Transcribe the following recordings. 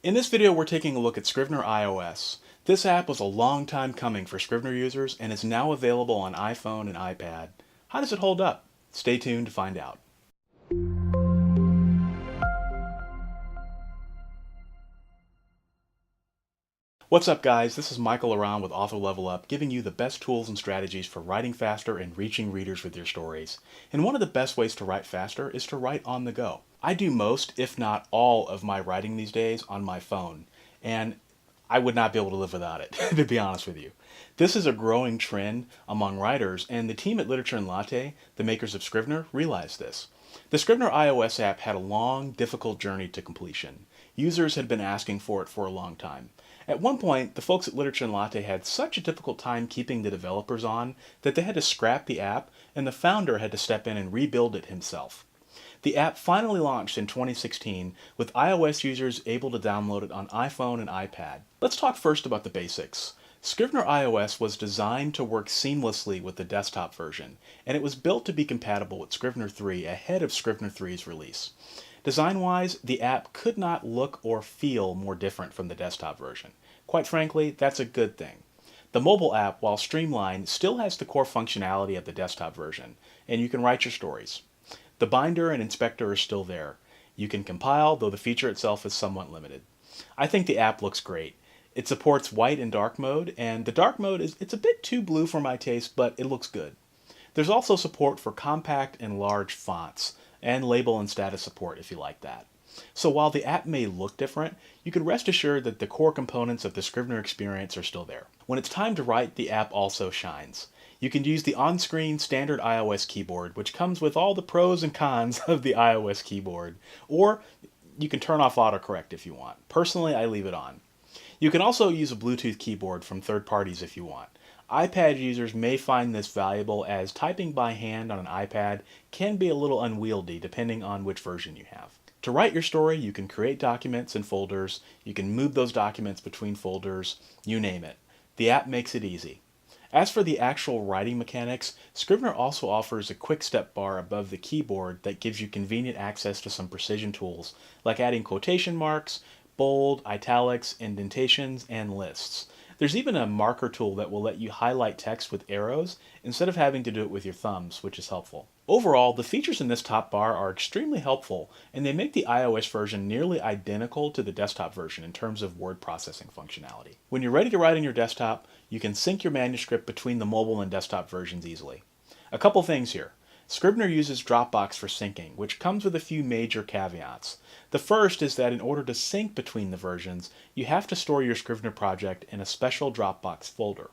In this video, we're taking a look at Scrivener iOS. This app was a long time coming for Scrivener users and is now available on iPhone and iPad. How does it hold up? Stay tuned to find out. What's up, guys? This is Michael Around with Author Level Up, giving you the best tools and strategies for writing faster and reaching readers with your stories. And one of the best ways to write faster is to write on the go. I do most, if not all, of my writing these days on my phone, and I would not be able to live without it, to be honest with you. This is a growing trend among writers, and the team at Literature and Latte, the makers of Scrivener, realized this. The Scrivener iOS app had a long, difficult journey to completion. Users had been asking for it for a long time. At one point, the folks at Literature and Latte had such a difficult time keeping the developers on that they had to scrap the app, and the founder had to step in and rebuild it himself. The app finally launched in 2016 with iOS users able to download it on iPhone and iPad. Let's talk first about the basics. Scrivener iOS was designed to work seamlessly with the desktop version, and it was built to be compatible with Scrivener 3 ahead of Scrivener 3's release. Design-wise, the app could not look or feel more different from the desktop version. Quite frankly, that's a good thing. The mobile app, while streamlined, still has the core functionality of the desktop version, and you can write your stories. The binder and inspector are still there. You can compile, though the feature itself is somewhat limited. I think the app looks great. It supports white and dark mode, and the dark mode it's a bit too blue for my taste, but it looks good. There's also support for compact and large fonts, and label and status support if you like that. So while the app may look different, you can rest assured that the core components of the Scrivener experience are still there. When it's time to write, the app also shines. You can use the on-screen standard iOS keyboard, which comes with all the pros and cons of the iOS keyboard, or you can turn off autocorrect if you want. Personally, I leave it on. You can also use a Bluetooth keyboard from third parties if you want. iPad users may find this valuable as typing by hand on an iPad can be a little unwieldy depending on which version you have. To write your story, you can create documents and folders, you can move those documents between folders, you name it. The app makes it easy. As for the actual writing mechanics, Scrivener also offers a quick step bar above the keyboard that gives you convenient access to some precision tools, like adding quotation marks, bold, italics, indentations, and lists. There's even a marker tool that will let you highlight text with arrows instead of having to do it with your thumbs, which is helpful. Overall, the features in this top bar are extremely helpful, and they make the iOS version nearly identical to the desktop version in terms of word processing functionality. When you're ready to write on your desktop, you can sync your manuscript between the mobile and desktop versions easily. A couple things here. Scrivener uses Dropbox for syncing, which comes with a few major caveats. The first is that in order to sync between the versions, you have to store your Scrivener project in a special Dropbox folder.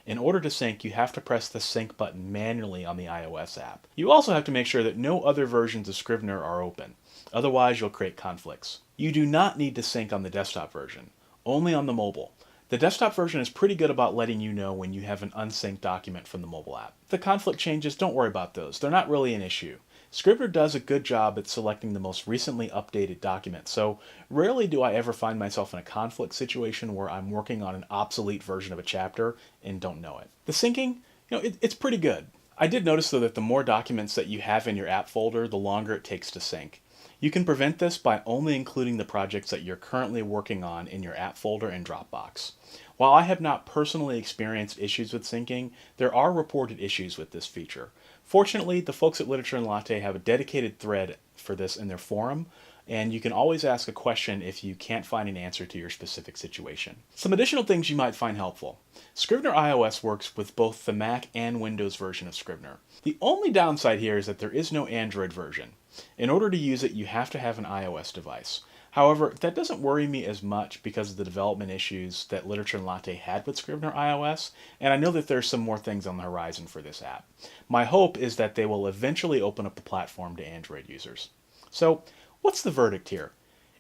In order to sync, you have to press the sync button manually on the iOS app. You also have to make sure that no other versions of Scrivener are open. Otherwise, you'll create conflicts. You do not need to sync on the desktop version, only on the mobile. The desktop version is pretty good about letting you know when you have an unsynced document from the mobile app. The conflict changes, don't worry about those. They're not really an issue. Scrivener does a good job at selecting the most recently updated document, so rarely do I ever find myself in a conflict situation where I'm working on an obsolete version of a chapter and don't know it. The syncing, it's pretty good. I did notice though that the more documents that you have in your app folder, the longer it takes to sync. You can prevent this by only including the projects that you're currently working on in your app folder in Dropbox. While I have not personally experienced issues with syncing, there are reported issues with this feature. Fortunately, the folks at Literature and Latte have a dedicated thread for this in their forum, and you can always ask a question if you can't find an answer to your specific situation. Some additional things you might find helpful. Scrivener iOS works with both the Mac and Windows version of Scrivener. The only downside here is that there is no Android version. In order to use it, you have to have an iOS device. However, that doesn't worry me as much because of the development issues that Literature and Latte had with Scrivener iOS, and I know that there's some more things on the horizon for this app. My hope is that they will eventually open up the platform to Android users. So, what's the verdict here?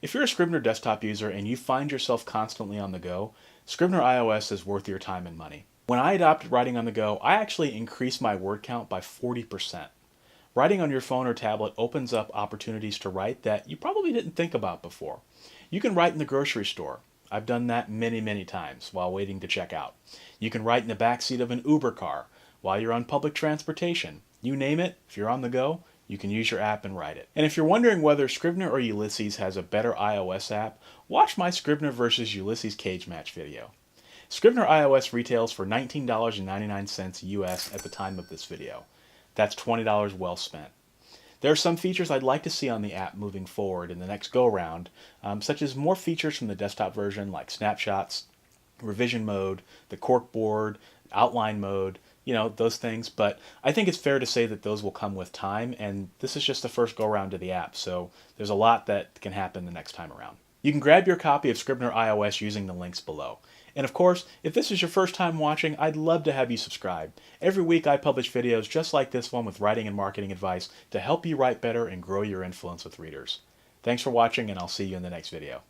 If you're a Scrivener desktop user and you find yourself constantly on the go, Scrivener iOS is worth your time and money. When I adopted writing on the go, I actually increased my word count by 40%. Writing on your phone or tablet opens up opportunities to write that you probably didn't think about before. You can write in the grocery store. I've done that many times while waiting to check out. You can write in the backseat of an Uber car, while you're on public transportation. You name it, if you're on the go, you can use your app and write it. And if you're wondering whether Scrivener or Ulysses has a better iOS app, watch my Scrivener vs. Ulysses Cage match video. Scrivener iOS retails for $19.99 US at the time of this video. That's $20 well spent. There are some features I'd like to see on the app moving forward in the next go-round, such as more features from the desktop version like snapshots, revision mode, the corkboard, outline mode, those things. But I think it's fair to say that those will come with time, and this is just the first go-round to the app, so there's a lot that can happen the next time around. You can grab your copy of Scrivener iOS using the links below. And of course, if this is your first time watching, I'd love to have you subscribe. Every week I publish videos just like this one with writing and marketing advice to help you write better and grow your influence with readers. Thanks for watching, and I'll see you in the next video.